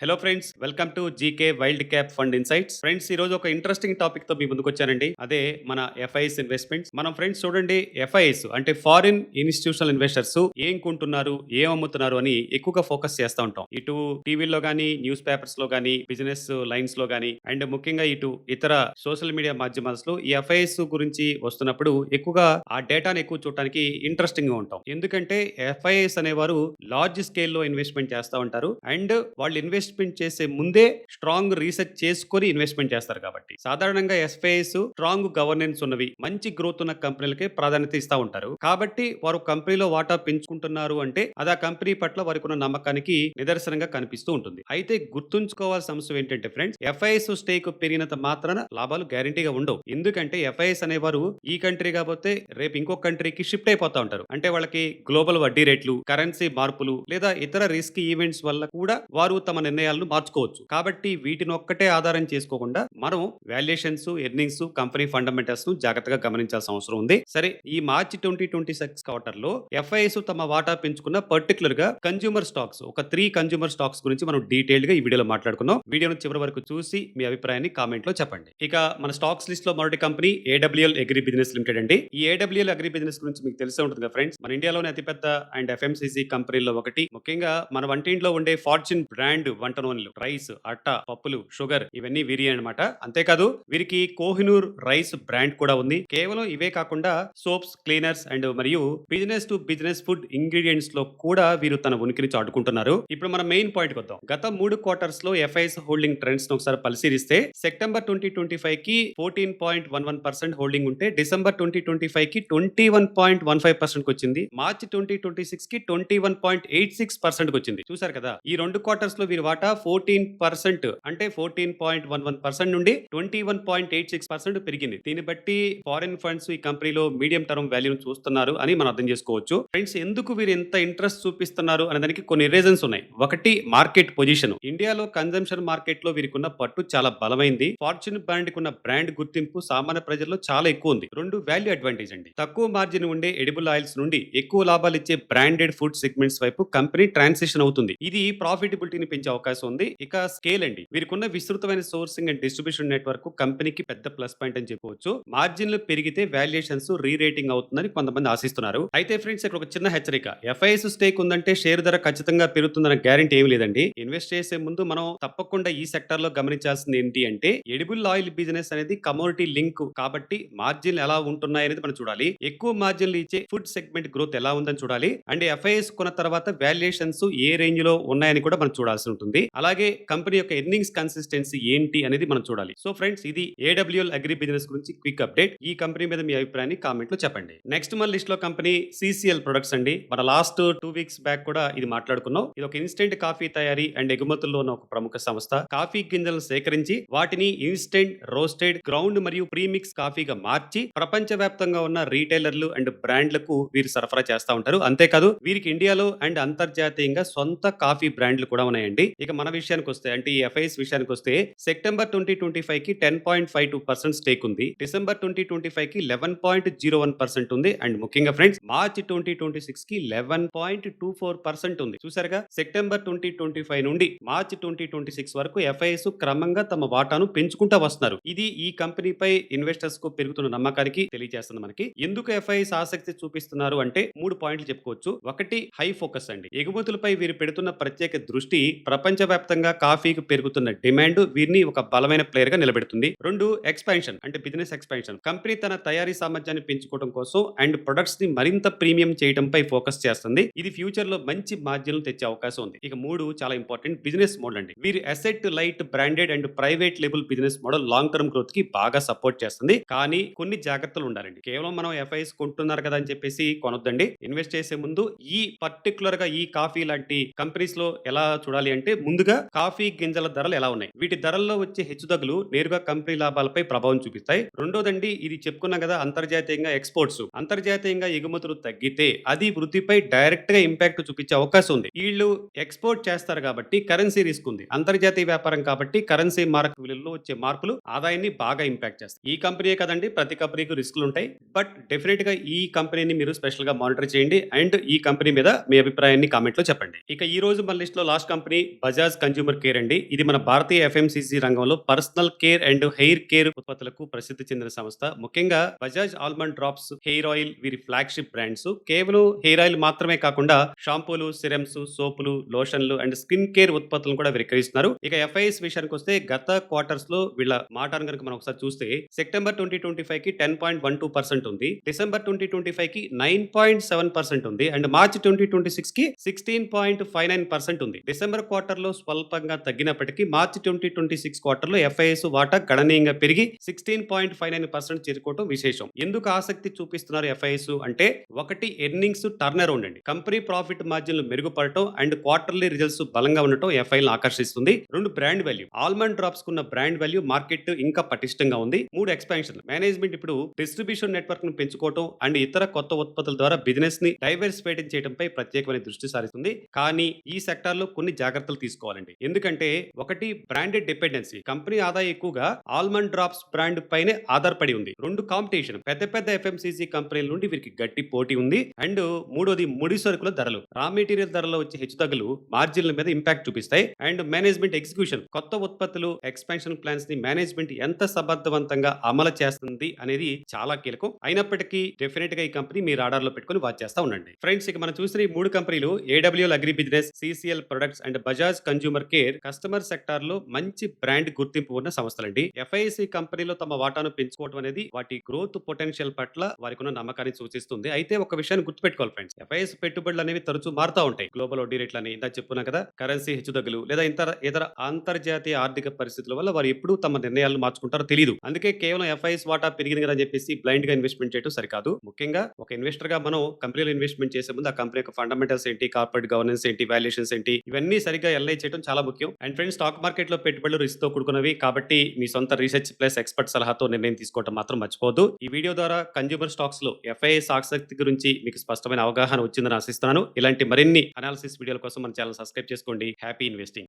Hello friends, welcome to GK wild cap fund insights. Friends, ఈ రోజు ఒక interesting topic తో మీ ముందుకు వచ్చానండి. అదే మన ఎఫ్ఐఎస్ ఇన్వెస్ట్మెంట్స్. మనం ఫ్రెండ్స్ చూడండి, ఎఫ్ఐఎస్ అంటే ఫారిన్ ఇన్స్టిట్యూషనల్ ఇన్వెస్టర్స్ ఏం కొంటున్నారు, ఏం అమ్ముతున్నారు అని ఎక్కువగా ఫోకస్ చేస్తూ ఉంటాం. ఇటు టీవీల్లో కానీ, న్యూస్ పేపర్స్ లో కానీ, బిజినెస్ లైన్స్ లో కానీ, అండ్ ముఖ్యంగా ఇటు ఇతర సోషల్ మీడియా మాధ్యమాల్లో ఈ ఎఫ్ఐఎస్ గురించి వస్తున్నప్పుడు ఎక్కువగా ఆ డేటాను ఎక్కువ చూడటానికి ఇంట్రెస్టింగ్ గా ఉంటాం. ఎందుకంటే ఎఫ్ఐఎస్ అనేవారు లార్జ్ స్కేల్ లో ఇన్వెస్ట్మెంట్ చేస్తూ ఉంటారు. అండ్ వాళ్ళు ఇన్వెస్ట్మెంట్ చేసే ముందే స్ట్రాంగ్ రీసెర్చ్ చేసుకొని ఇన్వెస్ట్మెంట్ చేస్తారు. కాబట్టి సాధారణంగా ఎఫ్ఐఎస్ స్ట్రాంగ్ గవర్నెన్స్ ఉన్నవి, మంచి గ్రోత్ ఉన్న కంపెనీలకే ప్రాధాన్యత ఇస్తూ ఉంటారు. కాబట్టి వారు కంపెనీలో వాటా పెంచుకుంటున్నారు అంటే అది ఆ కంపెనీ పట్ల వారికి ఉన్న నమ్మకానికి నిదర్శనంగా కనిపిస్తూ ఉంటుంది. అయితే గుర్తుంచుకోవాల్సిన అంశం ఏంటంటే ఫ్రెండ్స్, ఎఫ్ఐఎస్ స్టేక్ పెరిగినంత మాత్రాన లాభాలు గ్యారంటీగా ఉండవు. ఎందుకంటే ఎఫ్ఐఎస్ అనేవారు ఈ కంట్రీ కాకపోతే రేపు ఇంకొక కంట్రీకి షిఫ్ట్ అయిపోతా ఉంటారు. అంటే వాళ్ళకి గ్లోబల్ వడ్డీ రేట్లు, కరెన్సీ మార్పులు లేదా ఇతర రిస్క్ ఈవెంట్స్ వల్ల కూడా వారు తమ నిర్ణయాలను మార్చుకోవచ్చు. కాబట్టి వీటిని ఒక్కటే ఆధారం చేసుకోకుండా మనం వాల్యుయేషన్స్, ఎర్నింగ్స్, కంపెనీ ఫండమెంటల్స్ ను జాగ్రత్తగా గమనించాల్సిన అవసరం ఉంది. సరే, ఈ మార్చి 2026 క్వార్టర్ లో ఎఫ్ఐఎస్ తమ వాటా పెంచుకున్న పర్టికులర్ గా కన్స్యూమర్ స్టాక్స్, ఒక 3 కన్స్యూమర్ స్టాక్స్ గురించి మనం డీటెయిల్డ్ గా ఈ వీడియోలో మాట్లాడుకుందాం. వీడియోను చివరి వరకు చూసి మీ అభిప్రాయాన్ని కామెంట్ లో చెప్పండి. ఇక మన స్టాక్స్ లిస్ట్ లో మొదటి company AWL agri business limited అండి. ఈ ఏడబ్ల్యూఎల్ అగ్రి బిజినెస్ గురించి మీకు తెలిసే ఉంటుంది కదా ఫ్రెండ్స్. మన ఇండియాలోనే అతిపెద్ద అండ్ ఎఫ్ఎంసీసీ కంపెనీల్లో ఒకటి. ముఖ్యంగా మన వంటింట్లో ఉండే ఫార్చ్యూన్ బ్రాండ్ వంట నూనెలు, రైస్, అట్ట, పప్పులు, షుగర్ ఇవన్నీ వీరి అనమాట. అంతేకాదు వీరికి కోహినూర్ రైస్ బ్రాండ్ కూడా ఉంది. కేవలం ఇవే కాకుండా సోప్స్, క్లీనర్స్ అండ్ మరియు business to business food ingredients లో కూడా వీరు తన ఉనికిని చాటుకుంటున్నారు. ఇప్పుడు మన మెయిన్ పాయింట్ వద్దాం. గత 3 క్వార్టర్స్ లో ఎఫ్ఐఎస్ హోల్డింగ్ ట్రెండ్స్ ఒకసారి పరిశీలిస్తే సెప్టెంబర్ 2025 కి 14.11% హోల్డింగ్ ఉంటే డిసెంబర్ 2025 కి 21.15% వచ్చింది. మార్చి 2026 కి 21.86% వచ్చింది. చూసారు కదా, ఈ 2 క్వార్టర్స్ లో వీరి వాటా 14% అంటే 14.11% నుండి 21.86% పెరిగింది. దీన్ని బట్టి ఫారిన్ ఫండ్స్ ఈ కంపెనీలో మీడియం టర్మ్ వాల్యూను చూస్తున్నారు అని మనం అర్థం చేసుకోవచ్చు. ఫ్రెండ్స్, ఎందుకు వీరు ఎంత ఇంట్రెస్ట్ చూపిస్తున్నారు అనే దానికి కొన్ని రీజన్స్ ఉన్నాయి. ఒకటి, మార్కెట్ పొజిషన్. ఇండియాలో కన్జంప్షన్ మార్కెట్ లో వీరికి ఉన్న పట్టు చాలా బలమైంది. ఫార్చ్యూన్ బ్రాండ్ కు ఉన్న బ్రాండ్ గుర్తింపు సామాన్య ప్రజల్లో చాలా ఎక్కువ ఉంది. 2, వాల్యూ అడ్వాంటేజ్ అండి. తక్కువ మార్జిన్ ఉండే ఎడిబుల్ ఆయిల్స్ నుండి ఎక్కువ లాభాలు ఇచ్చే బ్రాండెడ్ ఫుడ్ సెగ్మెంట్స్ వైపు కంపెనీ ట్రాన్సిషన్ అవుతుంది. ఇది ప్రాఫిటబిలిటీని పెంచే అవకాశం ఉంది. ఇక స్కేల్ అండి. వీరికున్న విస్తృతమైన సోర్సింగ్ అండ్ డిస్ట్రిబ్యూషన్ నెట్వర్క్ కంపెనీకి పెద్ద ప్లస్ పాయింట్ అని చెప్పవచ్చు. మార్జిన్లు పెరిగితే వాల్యుయేషన్స్ రీ రేటింగ్ అవుతుందని కొంతమంది ఆశిస్తున్నారు. అయితే ఫ్రెండ్స్, ఇక్కడ ఒక చిన్న హెచ్చరిక. ఎఫ్ఐఎస్ స్టేక్ ఉందంటే షేర్ ధర ఖచ్చితంగా పెరుగుతుందన్న గ్యారెంటీ ఏమీ లేదండి. ఇన్వెస్ట్ చేసే ముందు మనం తప్పకుండా ఈ సెక్టర్ లో గమనించాల్సింది ఏంటి అంటే, ఎడిబుల్ ఆయిల్ బిజినెస్ అనేది కమోడిటీ లింక్ కాబట్టి మార్జిన్లు ఎలా ఉంటున్నాయి అనేది మనం చూడాలి. ఎక్కువ మార్జిన్లు ఇచ్చే ఫుడ్ సెగ్మెంట్ గ్రోత్ ఎలా ఉందని చూడాలి. అండ్ ఎఫ్ఐఎస్ కొన్న తర్వాత వాల్యుయేషన్స్ ఏ రేంజ్ లో ఉన్నాయని కూడా మనం చూడాల్సి ఉంటుంది. అలాగే కంపెనీ యొక్క ఎర్నింగ్స్ కన్సిస్టెన్సీ ఏంటి అనేది మనం చూడాలి. సో ఫ్రెండ్స్, ఇది ఏడబ్ల్యూఎల్ అగ్రి బిజినెస్ గురించి క్విక్ అప్డేట్. ఈ కంపెనీ మీద మీ అభిప్రాయాన్ని కామెంట్ లో చెప్పండి. నెక్స్ట్ మన లిస్ట్ లో కంపెనీ సిసిఎల్ ప్రొడక్ట్స్ అండి. మన లాస్ట్ 2 వీక్స్ బ్యాక్ కూడా ఇది మాట్లాడుకున్నాం. ఇది ఒక ఇన్స్టెంట్ కాఫీ తయారీ అండ్ ఎగుమతుల్లో ఉన్న ఒక ప్రముఖ సంస్థ. కాఫీ గింజలను సేకరించి వాటిని ఇన్స్టెంట్, రోస్టెడ్, గ్రౌండ్ మరియు ప్రీమిక్స్ కాఫీగా మార్చి ప్రపంచవ్యాప్తంగా ఉన్న రీటైలర్లు అండ్ బ్రాండ్లకు వీరు సరఫరా చేస్తా ఉంటారు. అంతేకాదు వీరికి ఇండియాలో అండ్ అంతర్జాతీయంగా సొంత కాఫీ బ్రాండ్లు కూడా ఉన్నాయండి. ఇక మన విషయానికి వస్తే, అంటే ఈ ఎఫ్ఐఎస్ విషయానికి వస్తే సెప్టెంబర్ 2025 కి 10.52% స్టేక్ ఉంది. డిసెంబర్ 2025 కి 11.01% ఉంది. అండ్ ముఖ్యంగా ఫ్రెండ్స్, మార్చి 2026 కి 11.24% ఉంది. చూసారుగా, సెప్టెంబర్ 2025 నుండి మార్చి 2026 వరకు ఎఫ్ఐఎస్ క్రమంగా తమ వాటాను పెంచుకుంటూ వస్తున్నారు. ఇది ఈ కంపెనీపై ఇన్వెస్టర్స్ కు పెరుగుతున్న నమ్మకానికి తెలియజేస్తుంది మనకి. ఎందుకు ఎఫ్ఐఎస్ ఆసక్తి చూపిస్తున్నారు అంటే 3 పాయింట్లు చెప్పుకోవచ్చు. ఒకటి, హై ఫోకస్ అండి. ఎగుమతులపై వీరు పెడుతున్న ప్రత్యేక దృష్టి ప్రపంచవ్యాప్తంగా కాఫీకి పెరుగుతున్న డిమాండ్ వీరిని ఒక బలమైన ప్లేయర్ గా నిలబెడుతుంది. 2, ఎక్స్పాన్షన్ అంటే బిజినెస్ ఎక్స్పాన్షన్. కంపెనీ తన తయారీ సామర్థ్యాన్ని పెంచుకోవడం కోసం అండ్ ప్రొడక్ట్స్ ని మరింత ప్రీమియం చేయడంపై ఫోకస్ చేస్తుంది. ఇది ఫ్యూచర్ లో మంచి మార్జిన్లు తెచ్చే అవకాశం ఉంది. ఇక 3, చాలా ఇంపార్టెంట్, బిజినెస్ మోడల్ అండి. వీరి asset light, branded and private label business model long term growth కి బాగా సపోర్ట్ చేస్తుంది. కానీ కొన్ని జాగ్రత్తలు ఉండాలండి. కేవలం మనం ఎఫ్ఐఎస్ కొంటున్నారు కదా అని చెప్పేసి కొనొద్దండి. ఇన్వెస్ట్ చేసే ముందు ఈ పర్టికులర్ గా ఈ కాఫీ లాంటి కంపెనీస్ లో ఎలా చూడాలి అంటే, ముందుగా కాఫీ గింజల ధరలు ఎలా ఉన్నాయి, వీటి ధరల్లో వచ్చే హెచ్చుతగ్గులు నేరుగా కంపెనీ లాభాలపై ప్రభావం చూపిస్తాయి. రెండోదండి, ఇది చెప్పుకున్నాం కదా, అంతర్జాతీయంగా ఎక్స్పోర్ట్స్, అంతర్జాతీయంగా ఎగుమతులు తగ్గితే అది వృద్ధిపై డైరెక్ట్ గా ఇంపాక్ట్ చూపించే అవకాశం ఉంది. వీళ్ళు ఎక్స్పోర్ట్ చేస్తారు కాబట్టి కరెన్సీ రిస్క్ ఉంది. అంతర్జాతీయ వ్యాపారం కాబట్టి కరెన్సీ మార్క్ విలువలో వచ్చే మార్పులు ఆదాయాన్ని బాగా ఇంపాక్ట్ చేస్తాయి. ఈ కంపెనీ కదండి, ప్రతి కంపెనీకి రిస్కులు ఉంటాయి. బట్ డెఫినెట్ గా ఈ కంపెనీని మీరు స్పెషల్ గా మానిటర్ చేయండి అండ్ ఈ కంపెనీ మీద మీ అభిప్రాయాన్ని కామెంట్ లో చెప్పండి. ఇక ఈ రోజు మన లిస్ట్ లో last company Bajaj consumer care అండి. ఇది మన భారతీయ ఎఫ్ఎంసీజీ రంగంలో personal care and hair care ఉత్పత్తులకు ప్రసిద్ధి చెందిన సంస్థ. ముఖ్యంగా Bajaj almond drops hair oil వీరి ఫ్లాగ్షిప్ బ్రాండ్స్. కేవలం హెయిర్ ఆయిల్ మాత్రమే కాకుండా షాంపూలు, సిరమ్స్, సోపులు, లోషన్లు అండ్ స్కిన్ కేర్ ఉత్పత్తులను కూడా విక్రయిస్తున్నారు. ఇక ఎఫ్ఐఎస్ విషయానికి వస్తే గత క్వార్టర్స్ లో వీళ్ళ మాటాను కనుక మనం ఒకసారి చూస్తే సెప్టెంబర్ 2025 కి 10.12% ఉంది. డిసెంబర్ 2025 కి 9.7% ఉంది. అండ్ మార్చ్ 2026 కి 16.59% ఉంది. డిసెంబర్ క్వార్టర్ లో స్వల్పంగా తగ్గినప్పటికీ మార్చ్ 2026 క్వార్టర్ లో ఎఫ్ఐఎస్ వాటా గణనీయంగా పెరిగి 16.59% చేరుకోవడం విశేషం. ఎందుకు ఆసక్తి చూపిస్తున్నారు ఎఫ్ఐఎస్ అంటే ఒకటి ఎర్నింగ్స్ టర్న్ అరౌండ్ అండి. కంపెనీ ప్రాఫిట్ మార్జిన్లు మెరుగుపడటం అండ్ క్వార్టర్లీ రిజల్ట్స్ బలంగా ఉండటం ఎఫ్ఐఎల్ ఆకర్షిస్తుంది. రెండు బ్రాండ్ వాల్యూ. ఆల్మండ్ డ్రాప్స్ కున్న బ్రాండ్ వాల్యూ మార్కెట్ ఇంకా పటిష్టంగా ఉంది. మూడు ఎక్స్పాన్షన్. మేనేజ్మెంట్ ఇప్పుడు డిస్ట్రిబ్యూషన్ నెట్వర్క్ ను పెంచుకోవటం అండ్ ఇతర కొత్త ఉత్పత్తుల ద్వారా బిజినెస్ ని డైవర్సిఫైడ్ చేయడంపై ప్రత్యేకమైన దృష్టి సారిస్తుంది. కానీ ఈ సెక్టార్ లో కొన్ని జాగ్రత్తలు తీసుకోవాలండి. ఎందుకంటే ఒకటి బ్రాండెడ్ డిపెండెన్సీ. కంపెనీ ఆదాయం ఎక్కువగా ఆల్మండ్ డ్రాప్స్ బ్రాండ్ పైనే ఆధారపడి ఉంది. రెండు కాంపిటీషన్. పెద్ద పెద్ద ఎఫ్ఎంసీజీ కంపెనీల నుండి వీరికి గట్టి పోటీ ఉంది. అండ్ మూడోది ముడి సరుకుల ధరలు. రా మెటీరియల్ ధరలో వచ్చే హెచ్చుతగ్గులు మార్జిన్ల మీద ఇంపాక్ట్ చూపిస్తాయి. And management execution. కొత్త ఉత్పత్తులు ఎక్స్పాన్షన్ ప్లాన్స్ ని మేనేజ్మెంట్ ఎంత సమర్థవంతంగా అమలు చేస్తుంది అనేది చాలా కీలకం. అయినప్పటికీ డెఫినెట్ గా ఈ కంపెనీ మీ రాడార్ లో పెట్టుకుని వాచ్ చేస్తా ఉండండి. ఫ్రెండ్స్, ఇక మనం చూసిన ఈ మూడు కంపెనీలు AWL agri business, CCL products and Bajaj consumer care customer sector లో మంచి బ్రాండ్ గుర్తింపు ఉన్న సంస్థలండి. ఎఫ్ఐసి కంపెనీలో తమ వాటాను పెంచుకోవడం అనేది వాటి గ్రోత్ పొటెన్షియల్ పట్ల వారికి ఉన్న నమ్మకాన్ని సూచిస్తుంది. అయితే ఒక విషయాన్ని గుర్తుపెట్టుకోవాలి ఫ్రెండ్స్, ఎఫ్ఐఎస్ పెట్టుబడులు అనేవి తరచూ మారుతూ ఉంటాయి. గ్లోబల్ వడ్డీ రేట్లు అని ఇంత చెప్పుకున్నా కదా, కరెన్సీ హెచ్చుతగ్గులు లేదా ఇతర అంతర్జాతీయ ఆర్థిక పరిస్థితుల వల్ల వారు ఎప్పుడు తమ నిర్ణయాలను మార్చుకుంటారో తెలియదు. అందుకే కేవలం ఎఫ్ఐఎస్ వాటా పెరిగింది కదా అని చెప్పేసి బ్లైండ్ గా ఇన్వెస్ట్మెంట్ చేయడం సరికాదు. ముఖ్యంగా ఒక ఇన్వెస్టర్ గా మనం కంపెనీలో ఇన్వెస్ట్మెంట్ చేసే ముందు ఆ కంపెనీ యొక్క ఫండమెంటల్స్ ఏంటి, కార్పొరేట్ గవర్నెన్స్ ఏంటి, వాల్యుయేషన్స్ ఏంటి, ఇవన్నీ సరిగ్గా ఎనలైజ్ చేయడం చాలా ముఖ్యం. అండ్ ఫ్రెండ్స్, స్టాక్ మార్కెట్ లో పెట్టుబడులు రిస్క్ తో కూడుకున్నవి కాబట్టి మీ సొంత రీసెర్చ్ ప్లస్ ఎక్స్పర్ట్ సలహాతో నిర్ణయం తీసుకోవడం మాత్రం మర్చిపోవద్దు. ఈ వీడియో ద్వారా కన్స్యూమర్ స్టాక్స్ లో ఎఫ్ఐఎస్ ఆసక్తి గురించి మీకు స్పష్టమైన అవగాహన వచ్చిందని ఆశిస్తున్నాను. ఇలాంటి మరిన్ని అనాలిసిస్ వీడియోల కోసం మన ఛానల్ సబ్స్క్రైబ్ చేసుకోండి. Happy investing.